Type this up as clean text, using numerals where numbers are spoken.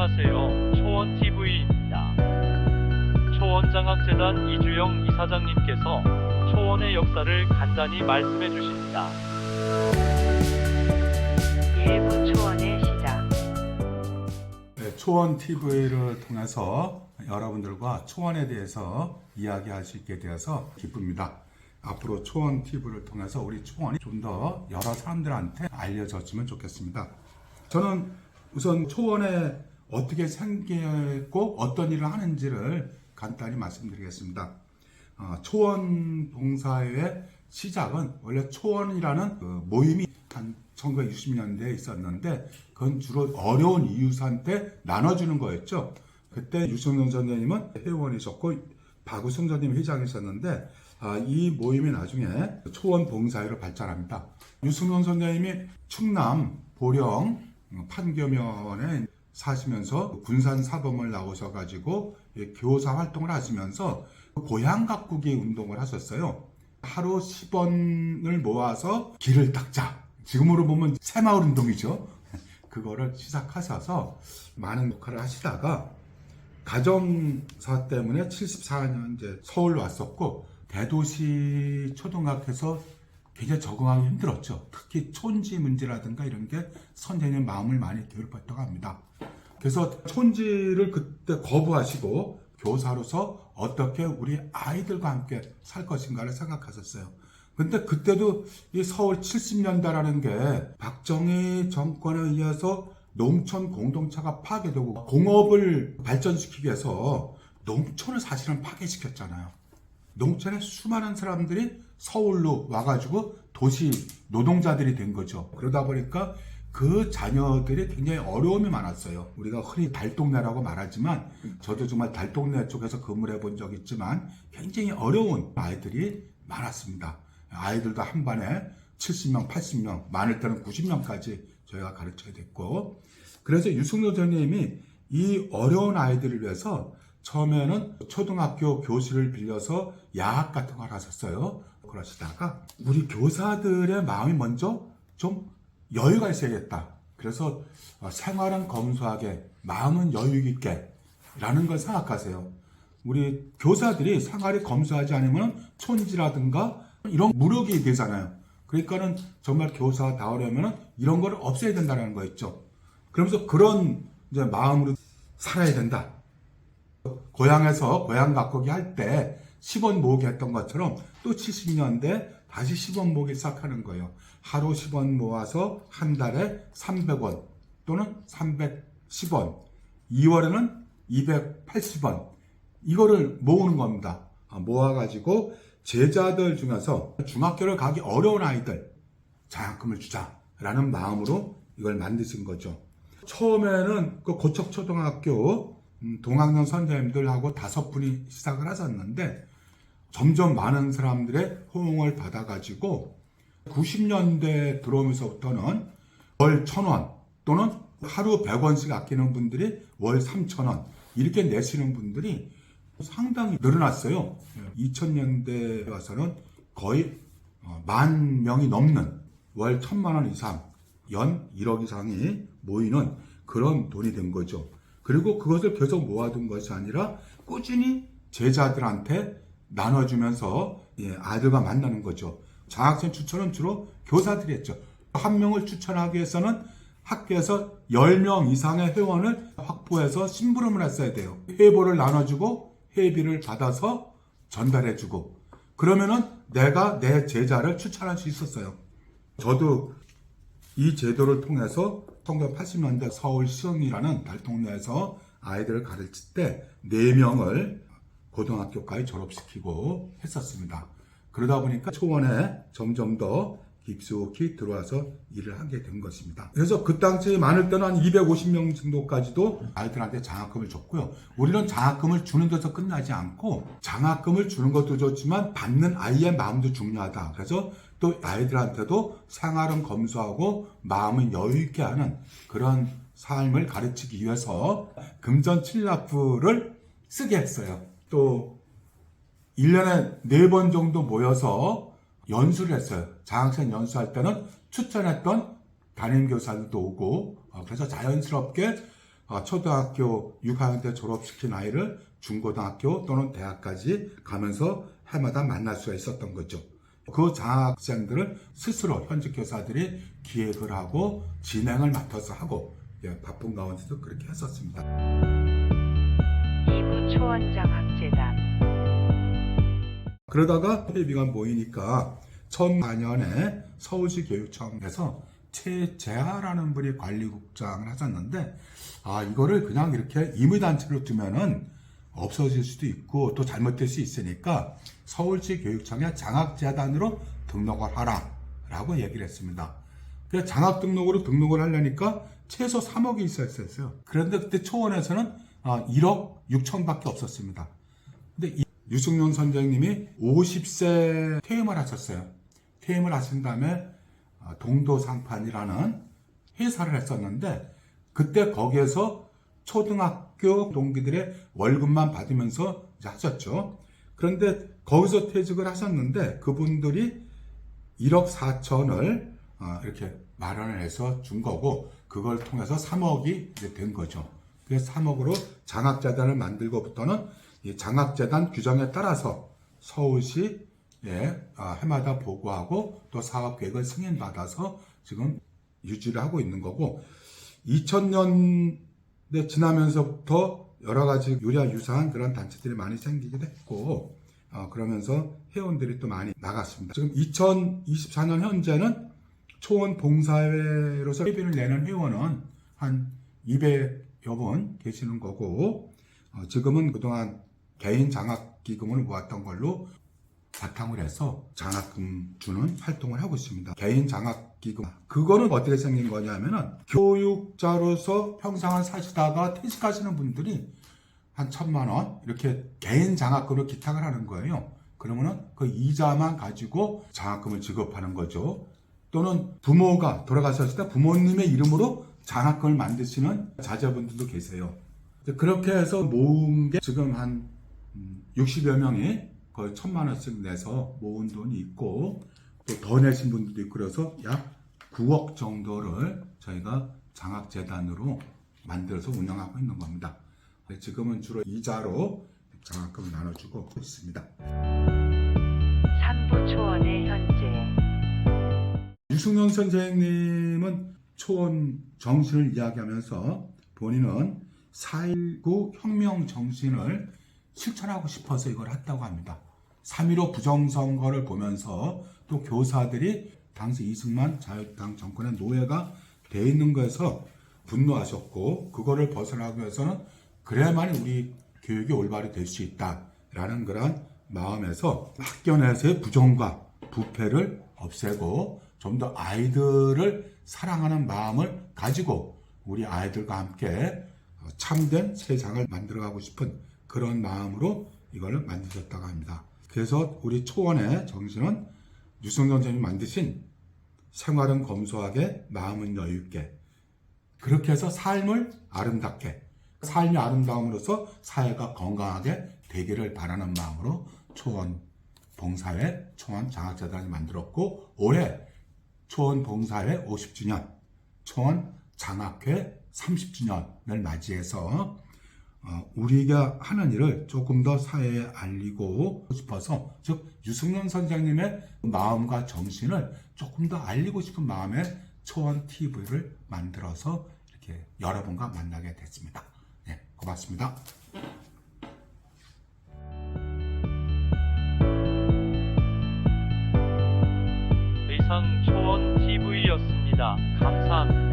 안녕하세요. 초원TV입니다. 초원장학재단 이주영 이사장님께서 초원의 역사를 간단히 말씀해 주십니다. 일부 초원의 시작. 네, 초원 TV를 통해서 여러분들과 초원에 대해서 이야기할 수 있게 되어서 기쁩니다. 앞으로 초원 TV를 통해서 우리 초원이 좀 더 여러 사람들한테 알려졌으면 좋겠습니다. 저는 우선 초원에 어떻게 생겼고 어떤 일을 하는지를 간단히 말씀드리겠습니다. 초원 봉사의 시작은 원래 초원이라는 모임이 한 1960년대에 있었는데 그건 주로 어려운 이웃한테 나눠주는 거였죠. 그때 유승용 선생님은 회원이셨고 박우성 선생님이 회장이셨는데 이 모임이 나중에 초원 봉사회로 발전합니다. 유승용 선생님이 충남 보령 판교면에 사시면서 군산 사범을 나오셔가지고 교사 활동을 하시면서 고향 가꾸기 운동을 하셨어요. 하루 10원을 모아서 길을 닦자. 지금으로 보면 새마을 운동이죠. 그거를 시작하셔서 많은 역할을 하시다가 가정사 때문에 74년 이제 서울 왔었고 대도시 초등학교에서 굉장히 적응하기 힘들었죠. 특히 촌지 문제라든가 이런 게 선생님 마음을 많이 괴롭혔다고 합니다. 그래서 촌지를 그때 거부하시고 교사로서 어떻게 우리 아이들과 함께 살 것인가를 생각하셨어요. 근데 그때도 이 서울 70년대라는 게 박정희 정권에 의해서 농촌 공동체가 파괴되고 공업을 발전시키기 위해서 농촌을 사실은 파괴시켰잖아요. 농촌에 수많은 사람들이 서울로 와가지고 도시 노동자들이 된 거죠. 그러다 보니까 그 자녀들이 굉장히 어려움이 많았어요. 우리가 흔히 달동네라고 말하지만 저도 정말 달동네 쪽에서 근무를 해본 적이 있지만 굉장히 어려운 아이들이 많았습니다. 아이들도 한 반에 70명, 80명, 많을 때는 90명까지 저희가 가르쳐야 됐고 그래서 유승로 선생님이 이 어려운 아이들을 위해서 처음에는 초등학교 교실을 빌려서 야학 같은 걸 하셨어요. 그러시다가 우리 교사들의 마음이 먼저 좀 여유가 있어야겠다. 그래서 생활은 검소하게 마음은 여유 있게 라는 걸 생각하세요. 우리 교사들이 생활이 검소하지 않으면 촌지라든가 이런 무력이 되잖아요. 그러니까는 정말 교사다우려면 이런 걸 없애야 된다는 거 있죠. 그러면서 그런 이제 마음으로 살아야 된다. 고향에서 고향 가꾸기 할 때 10원 모으기 했던 것처럼 또 70년대 다시 10원 모으기 시작하는 거예요. 하루 10원 모아서 한 달에 300원 또는 310원, 2월에는 280원 이거를 모으는 겁니다. 모아가지고 제자들 중에서 중학교를 가기 어려운 아이들 장학금을 주자라는 마음으로 이걸 만드신 거죠. 처음에는 그 고척초등학교 동학년 선생님들하고 5분이 시작을 하셨는데 점점 많은 사람들의 호응을 받아가지고 90년대 들어오면서부터는 월 1,000원 또는 하루 100원씩 아끼는 분들이 월 3,000원 이렇게 내시는 분들이 상당히 늘어났어요. 2000년대에 와서는 거의 10,000명이 넘는 월 1,000만 원 이상 연 1억 이상이 모이는 그런 돈이 된 거죠. 그리고 그것을 계속 모아둔 것이 아니라 꾸준히 제자들한테 나눠주면서 아이들과 만나는 거죠. 장학생 추천은 주로 교사들이 했죠. 한 명을 추천하기 위해서는 학교에서 10명 이상의 회원을 확보해서 심부름을 했어야 돼요. 회보를 나눠주고 회비를 받아서 전달해주고 그러면은 내가 내 제자를 추천할 수 있었어요. 저도 이 제도를 통해서 1980년대 서울 시흥이라는 달동네에서 아이들을 가르칠 때 4명을 고등학교까지 졸업시키고 했었습니다. 그러다 보니까 초원에 점점 더 깊숙이 들어와서 일을 하게 된 것입니다. 그래서 그 당시 많을 때는 한 250명 정도까지도 아이들한테 장학금을 줬고요. 우리는 장학금을 주는 데서 끝나지 않고 장학금을 주는 것도 좋지만 받는 아이의 마음도 중요하다. 그래서 또 아이들한테도 생활은 검소하고 마음은 여유 있게 하는 그런 삶을 가르치기 위해서 금전 칠납부를 쓰게 했어요. 또 1년에 4번 정도 모여서 연수를 했어요. 장학생 연수할 때는 추천했던 담임교사들도 오고 그래서 자연스럽게 초등학교 6학년 때 졸업시킨 아이를 중고등학교 또는 대학까지 가면서 해마다 만날 수가 있었던 거죠. 그 장학생들을 스스로 현직 교사들이 기획을 하고 진행을 맡아서 하고 바쁜 가운데도 그렇게 했었습니다. 이부 초원장학재단 그러다가 회비가 모이니까 2004년에 서울시 교육청에서 최재하라는 분이 관리국장을 하셨는데 이거를 그냥 이렇게 임의단체로 두면은 없어질 수도 있고 또 잘못될 수 있으니까 서울시 교육청에 장학재단으로 등록을 하라 라고 얘기를 했습니다. 그래서 장학 등록을 하려니까 최소 3억이 있어야 했어요. 그런데 그때 초원에서는 1억 6천밖에 없었습니다. 근데 유승용 선생님이 50세 퇴임을 하셨어요. 퇴임을 하신 다음에 동도상판이라는 회사를 했었는데 그때 거기에서 초등학교 동기들의 월급만 받으면서 이제 하셨죠. 그런데 거기서 퇴직을 하셨는데 그분들이 1억 4천을 이렇게 마련을 해서 준 거고 그걸 통해서 3억이 이제 된 거죠. 그래서 3억으로 장학재단을 만들고부터는 이 장학재단 규정에 따라서 서울시에 해마다 보고하고 또 사업계획을 승인받아서 지금 유지를 하고 있는 거고 2000년대 지나면서부터 여러 가지 유리와 유사한 그런 단체들이 많이 생기기도 했고 그러면서 회원들이 또 많이 나갔습니다. 지금 2024년 현재는 초원 봉사회로서 회비를 내는 회원은 한 200여 분 계시는 거고 지금은 그동안 개인 장학기금을 모았던 걸로 바탕을 해서 장학금 주는 활동을 하고 있습니다. 개인 장학기금 그거는 어떻게 생긴 거냐면은 교육자로서 평생을 사시다가 퇴직하시는 분들이 한 1,000만 원 이렇게 개인 장학금으로 기탁을 하는 거예요. 그러면은 그 이자만 가지고 장학금을 지급하는 거죠. 또는 부모가 돌아가셨을 때 부모님의 이름으로 장학금을 만드시는 자제분들도 계세요. 그렇게 해서 모은 게 지금 한 60여 명이 거의 1,000만 원씩 내서 모은 돈이 있고 또 더 내신 분들도 있고 그래서 약 9억 정도를 저희가 장학재단으로 만들어서 운영하고 있는 겁니다. 지금은 주로 이자로 장학금을 나눠주고 있습니다. 삼부 초원의 현재 유승용 선생님은 초원 정신을 이야기하면서 본인은 4.19 혁명 정신을 실천하고 싶어서 이걸 했다고 합니다. 3.15 부정선거를 보면서 또 교사들이 당시 이승만 자유당 정권의 노예가 돼 있는 거에서 분노하셨고 그거를 벗어나기 위해서는 그래야만 우리 교육이 올바르게 될 수 있다라는 그런 마음에서 학교 내에서의 부정과 부패를 없애고 좀 더 아이들을 사랑하는 마음을 가지고 우리 아이들과 함께 참된 세상을 만들어가고 싶은 그런 마음으로 이걸 만드셨다고 합니다. 그래서 우리 초원의 정신은 유승용 선생님이 만드신 생활은 검소하게 마음은 여유있게 그렇게 해서 삶을 아름답게 삶이 아름다움으로써 사회가 건강하게 되기를 바라는 마음으로 초원 봉사회 초원 장학재단을 만들었고 올해 초원 봉사회 50주년 초원 장학회 30주년을 맞이해서 우리가 하는 일을 조금 더 사회에 알리고 싶어서 즉 유승용 선생님의 마음과 정신을 조금 더 알리고 싶은 마음에 초원 TV를 만들어서 이렇게 여러분과 만나게 됐습니다. 네, 고맙습니다. 이상 초원 TV였습니다. 감사합니다.